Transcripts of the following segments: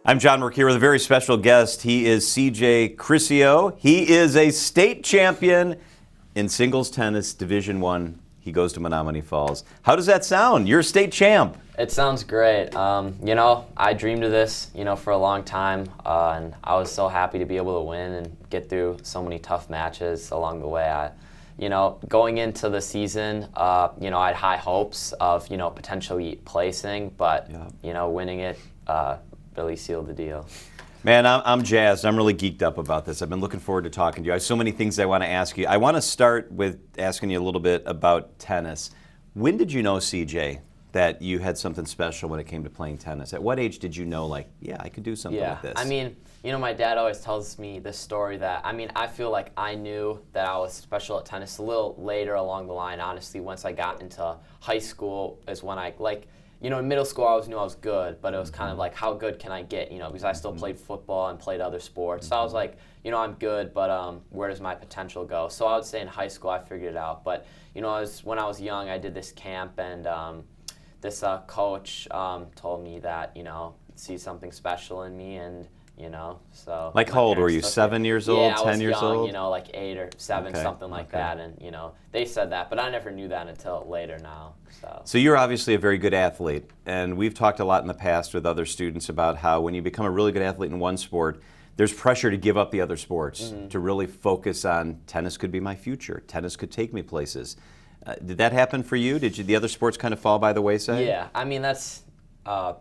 I'm John Mercure with a very special guest. He is CJ Criscio. He is a state champion in singles tennis, Division I. He goes to Menomonee Falls. How does that sound? You're a state champ. It sounds great. I dreamed of this, for a long time, and I was so happy to be able to win and get through so many tough matches along the way. Going into the season, I had high hopes of, potentially placing, but, winning it really sealed the deal. Man, I'm jazzed. I'm really geeked up about this. I've been looking forward to talking to you. I have so many things I want to ask you. I want to start with asking you a little bit about tennis. When did you know, CJ, that you had something special when it came to playing tennis? At what age did you know, I could do something like this? My dad always tells me this story that, I feel like I knew that I was special at tennis a little later along the line. Honestly, once I got into high school is when in middle school I always knew I was good, but it was kind of like, how good can I get, because I still played football and played other sports. So I was like, I'm good, but where does my potential go? So I would say in high school I figured it out. But, when I was young, I did this camp, and this coach told me that, see something special in me, and, so. Like how old were you, 7 years old, 10 years old? Yeah, I was young, like 8 or 7, something like that, and, they said that, but I never knew that until later now. So you're obviously a very good athlete, and we've talked a lot in the past with other students about how when you become a really good athlete in one sport, there's pressure to give up the other sports, to really focus on tennis could be my future, tennis could take me places. Did that happen for you? Did the other sports kind of fall by the wayside? Yeah, that's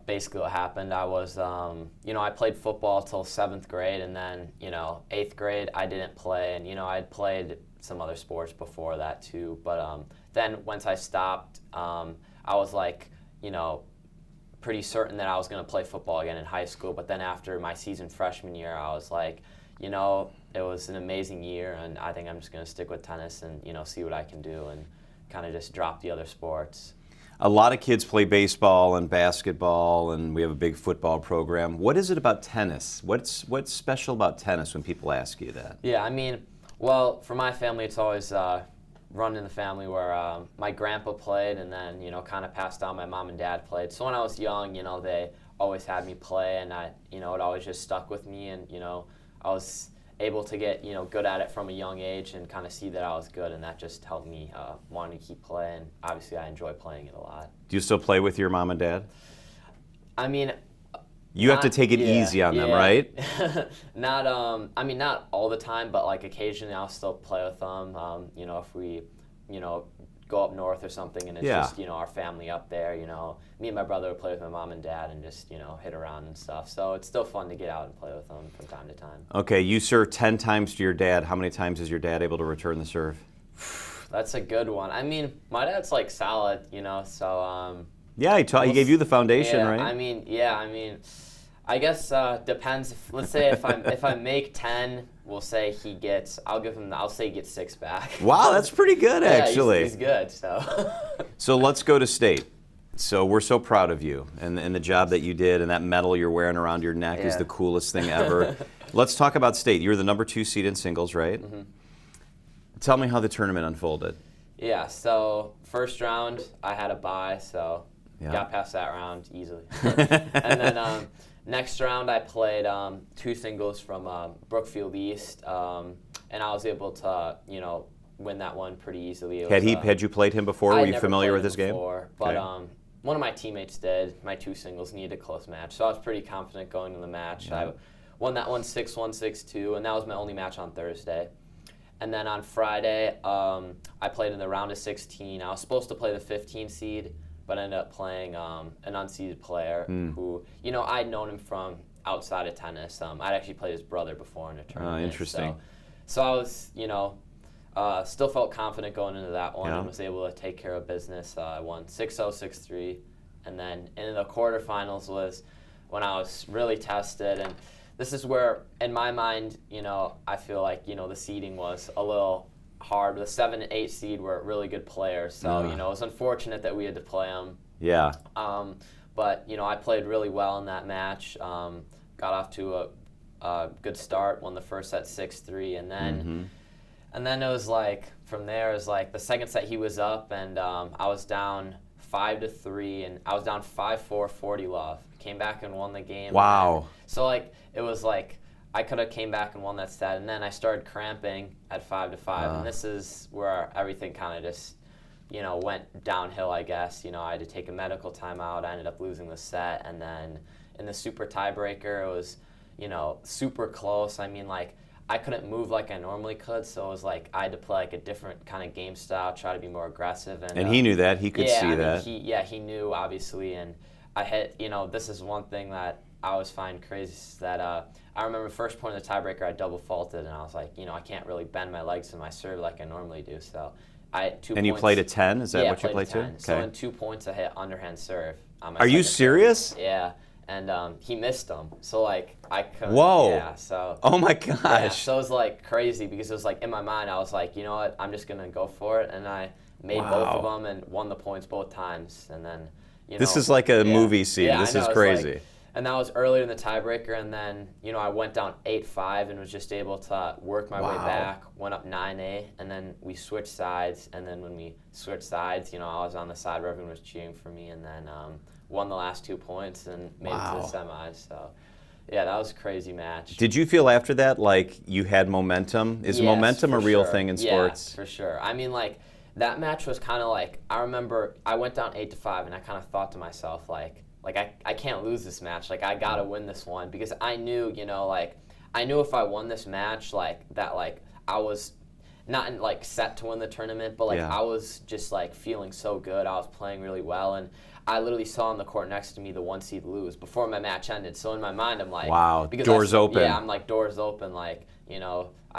basically what happened. I was, I played football till 7th grade, and then, 8th grade I didn't play, and, I'd played some other sports before that too, but then once I stopped, I was pretty certain that I was going to play football again in high school, but then after my season freshman year, I was like, it was an amazing year, and I think I'm just going to stick with tennis and, see what I can do, and kind of just drop the other sports. A lot of kids play baseball and basketball, and we have a big football program. What is it about tennis? What's special about tennis when people ask you that? Yeah, well, for my family, it's always run in the family where my grandpa played, and then, kind of passed down, my mom and dad played. So when I was young, they always had me play, and it always just stuck with me, and, I was able to get, good at it from a young age and kind of see that I was good, and that just helped me wanting to keep playing. Obviously, I enjoy playing it a lot. Do you still play with your mom and dad? You have to take it easy on them, right? Not all the time, but occasionally I'll still play with them. If we, go up north or something, and it's just, our family up there, me and my brother would play with my mom and dad and just, hit around and stuff. So it's still fun to get out and play with them from time to time. Okay, you serve 10 times to your dad. How many times is your dad able to return the serve? That's a good one. My dad's solid, so. Yeah, he gave you the foundation, right? I guess depends. Let's say if I make 10, we'll say I'll say he gets 6 back. Wow, that's pretty good, actually. He's good, so. So let's go to state. So we're so proud of you and the job that you did, and that medal you're wearing around your neck is the coolest thing ever. Let's talk about state. You were the number 2 seed in singles, right? Mm-hmm. Tell me how the tournament unfolded. Yeah, so first round I had a bye, so got past that round easily. And then next round I played 2 singles from Brookfield East, and I was able to, win that one pretty easily. Had you played him before? Were you familiar with his game? But one of my teammates did. My 2 singles needed a close match, so I was pretty confident going to the match. Yeah. I won that one 6-1, 6-2, and that was my only match on Thursday. And then on Friday, I played in the round of 16. I was supposed to play the 15 seed, but I ended up playing an unseeded player who, I'd known him from outside of tennis. I'd actually played his brother before in a tournament. Oh, interesting. So I was, still felt confident going into that one and was able to take care of business. I won 6-0, 6-3. And then in the quarterfinals was when I was really tested. And this is where, in my mind, I feel like, the seeding was a little hard. The 7 and 8 seed were really good players, so it was unfortunate that we had to play them. Yeah. But I played really well in that match. Got off to a good start. Won the first set 6-3, and then it was from there. It was the second set he was up, and I was down 5-3, and I was down 5-4, 40 love. Came back and won the game. Wow. So like it was like I could have came back and won that set, and then I started cramping at 5-5, and this is where everything kind of just went downhill, I guess. I had to take a medical timeout. I ended up losing the set, and then in the super tiebreaker, it was super close. I mean, like, I couldn't move like I normally could, so it was like I had to play like a different kind of game style, try to be more aggressive. And he knew that. He could see that. He knew, obviously. And I hit, this is one thing that I always find crazy, is that I remember first point of the tiebreaker, I double faulted, and I was like, I can't really bend my legs in my serve like I normally do. So I had 2 points. And you played a 10? Is that what you played to? Okay. So in 2 points, I hit underhand serve. Are you serious? Serve. Yeah. And he missed them, so like I couldn't. Whoa! Yeah, so. Oh my gosh! Yeah, so it was like crazy, because it was like in my mind I was like, you know what, I'm just gonna go for it, and I made both of them and won the points both times, and then This is like a movie scene. Yeah, this is crazy. Like, and that was earlier in the tiebreaker, and then I went down 8-5 and was just able to work my way back. Went up 9-8, and then we switched sides, and then when we switched sides, I was on the side where everyone was cheering for me, and then. Won the last 2 points and made it to the semis. So, yeah, that was a crazy match. Did you feel after that like you had momentum? Is momentum a real thing in sports? Yeah, for sure. I mean, like, that match was kind of like, I remember I went down 8-5, and I kind of thought to myself, like I can't lose this match. Like, I got to win this one, because I knew, I knew if I won this match, I was not set to win the tournament, but I was just feeling so good. I was playing really well, and I literally saw on the court next to me the 1 seed lose before my match ended. So in my mind, I'm like, wow, doors open. Yeah, I'm like, doors open. I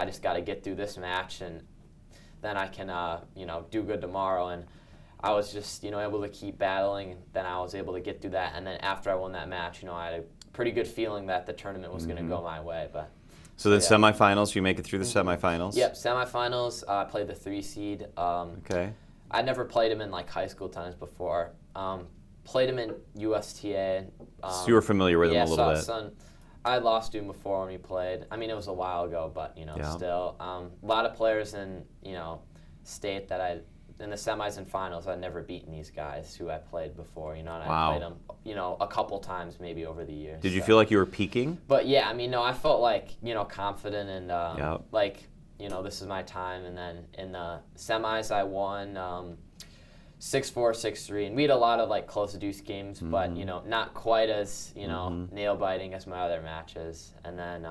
just got to get through this match, and then I can, do good tomorrow. And I was just, able to keep battling. And then I was able to get through that. And then after I won that match, I had a pretty good feeling that the tournament was going to go my way. But. So then semifinals, you make it through the semifinals? Yep, semifinals. I played the 3 seed. Okay. I never played him in high school times before. Played him in USTA. So you were familiar with him a little bit. I lost to him before when he played. I mean, it was a while ago, but still. A lot of players in state that in the semis and finals, I'd never beaten these guys who I played before. And I played them a couple times maybe over the years. Did you feel like you were peaking? But yeah, I mean, no, I felt confident and this is my time. And then in the semis, I won. 6-4, 6-3, and we had a lot of close deuce games, but not quite as nail biting as my other matches. And then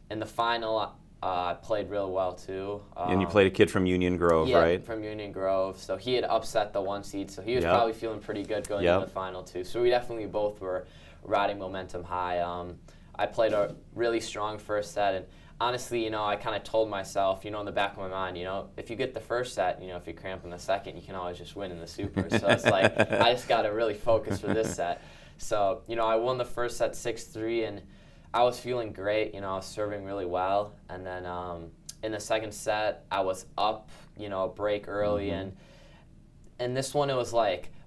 in the final, I played real well too. And you played a kid from Union Grove, right? Yeah, from Union Grove. So he had upset the 1 seed, so he was probably feeling pretty good going into the final too. So we definitely both were riding momentum high. I played a really strong first set, and honestly, I kind of told myself, in the back of my mind, if you get the first set, if you cramp in the second, you can always just win in the super. So it's like, I just got to really focus for this set. So, I won the first set 6-3, and I was feeling great. I was serving really well. And then in the second set, I was up, a break early. And in this one, it was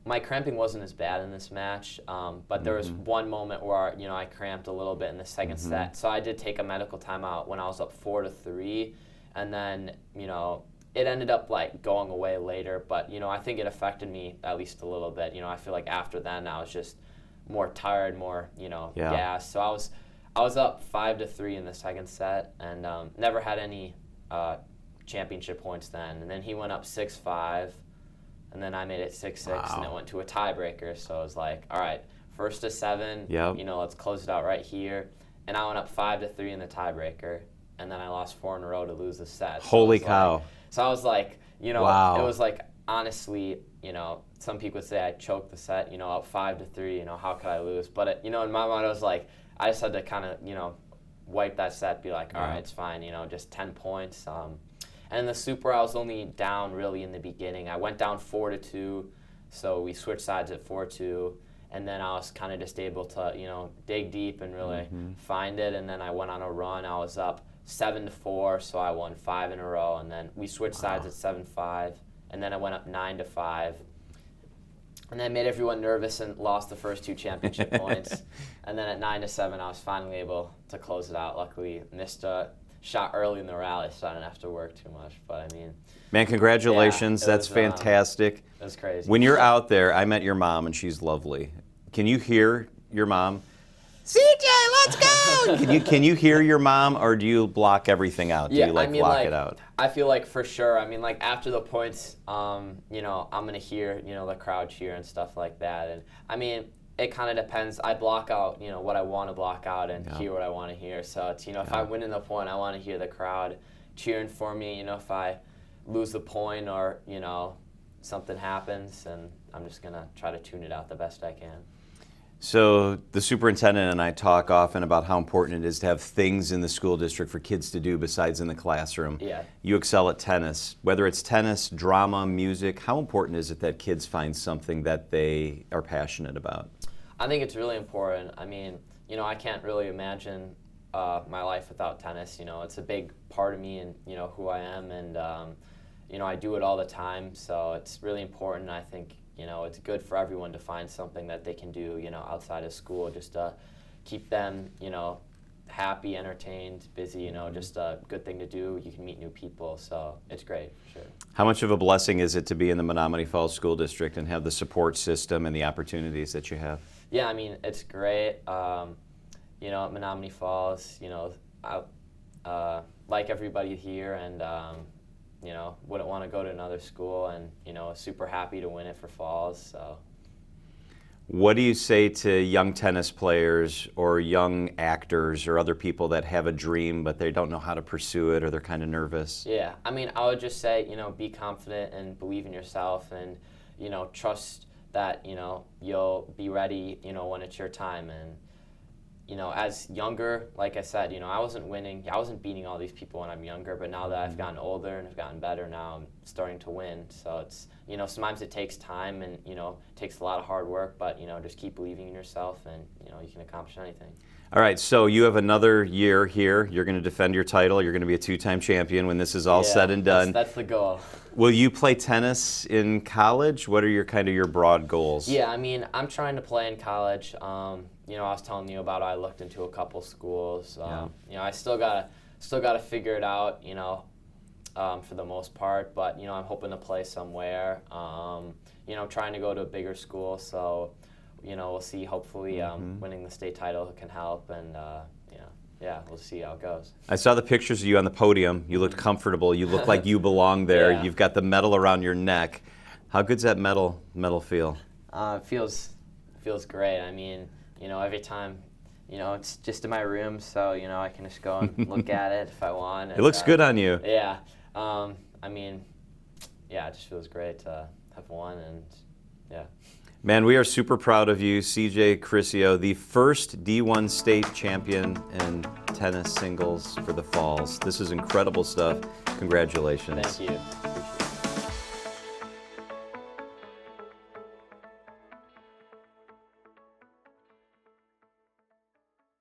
my cramping wasn't as bad in this match, but there was one moment where I cramped a little bit in the second set. So I did take a medical timeout when I was up 4-3, and then it ended up going away later. But I think it affected me at least a little bit. I feel like after then I was just more tired, more gassed. So I was up 5-3 in the second set, and never had any championship points then. And then he went up 6-5. And then I made it 6-6, and it went to a tiebreaker. So I was like, all right, 1-7, let's close it out right here. And I went up 5-3 in the tiebreaker, and then I lost 4 in a row to lose the set. Holy cow. So I was like, it was honestly, some people would say I choked the set, up 5-3, how could I lose? But, in my mind, I was like, I just had to kind of, wipe that set, be like, all right, it's fine, just 10 points. And in the super, I was only down really in the beginning. I went down 4-2, so we switched sides at 4-2, and then I was kind of just able to, dig deep and really find it. And then I went on a run. I was up 7-4, so I won 5 in a row. And then we switched sides at 7-5, and then I went up 9-5. And then made everyone nervous and lost the first 2 championship points. And then at 9-7, I was finally able to close it out. Luckily, missed a shot early in the rally, so I didn't have to work too much. But I mean, Man, congratulations. Yeah, That's fantastic. it was crazy. When you're out there, I met your mom, and she's lovely. Can you hear your mom? CJ, let's go! Can you hear your mom, or do you block everything out? Do Yeah, you block it out? I feel like for sure. I mean, like after the points, you know, I'm gonna hear, you know, the crowd cheer and stuff like that. And I mean, it kind of depends. I block out, you know, what I want to block out and hear what I want to hear. So it's, you know, if I win in the point, I want to hear the crowd cheering for me. You know, if I lose the point or, you know, something happens, and I'm just gonna try to tune it out the best I can. So the superintendent and I talk often about how important it is to have things in the school district for kids to do besides in the classroom. Yeah. You excel at tennis. Whether it's tennis, drama, music, how important is it that kids find something that they are passionate about? I think it's really important. I mean, you know, I can't really imagine my life without tennis. You know, it's a big part of me and, you know, who I am. And, you know, I do it all the time. So it's really important. I think, you know, it's good for everyone to find something that they can do, you know, outside of school, just to keep them, you know, happy, entertained, busy, you know, just a good thing to do. You can meet new people, so it's great, for sure. How much of a blessing is it to be in the Menominee Falls School District and have the support system and the opportunities that you have? Yeah, I mean, it's great. You know, at Menominee Falls, you know, I like everybody here, and you know, wouldn't want to go to another school, and, you know, super happy to win it for Falls. So, what do you say to young tennis players or young actors or other people that have a dream but they don't know how to pursue it, or they're kind of nervous? Yeah, I mean, I would just say, you know, be confident and believe in yourself, and, you know, trust that, you know, you'll be ready, you know, when it's your time. And, you know, as younger, like I said, you know, I wasn't beating all these people when I'm younger, but now that I've gotten older and I've gotten better, now I'm starting to win. So it's, you know, sometimes it takes time, and, you know, it takes a lot of hard work, but, you know, just keep believing in yourself, and, you know, you can accomplish anything. All right, so you have another year here. You're going to defend your title. You're going to be a two-time champion when this is all said and done. That's the goal. Will you play tennis in college? What are your broad goals? Yeah, I mean, I'm trying to play in college. You know, I was telling you about, I looked into a couple schools. You know, I still gotta figure it out, you know, for the most part. But, you know, I'm hoping to play somewhere. You know, I'm trying to go to a bigger school, so, you know, we'll see. Hopefully, winning the state title can help, and yeah, we'll see how it goes. I saw the pictures of you on the podium. You looked comfortable. You look like you belong there. Yeah. You've got the medal around your neck. How good's that medal feel? It feels great. I mean, you know, every time, you know, it's just in my room, so, you know, I can just go and look at it if I want. It looks good on you. Yeah. I mean, yeah, it just feels great to have won, and yeah. Man, we are super proud of you, CJ Criscio, the first D1 state champion in tennis singles for the Falls. This is incredible stuff. Congratulations. Thank you.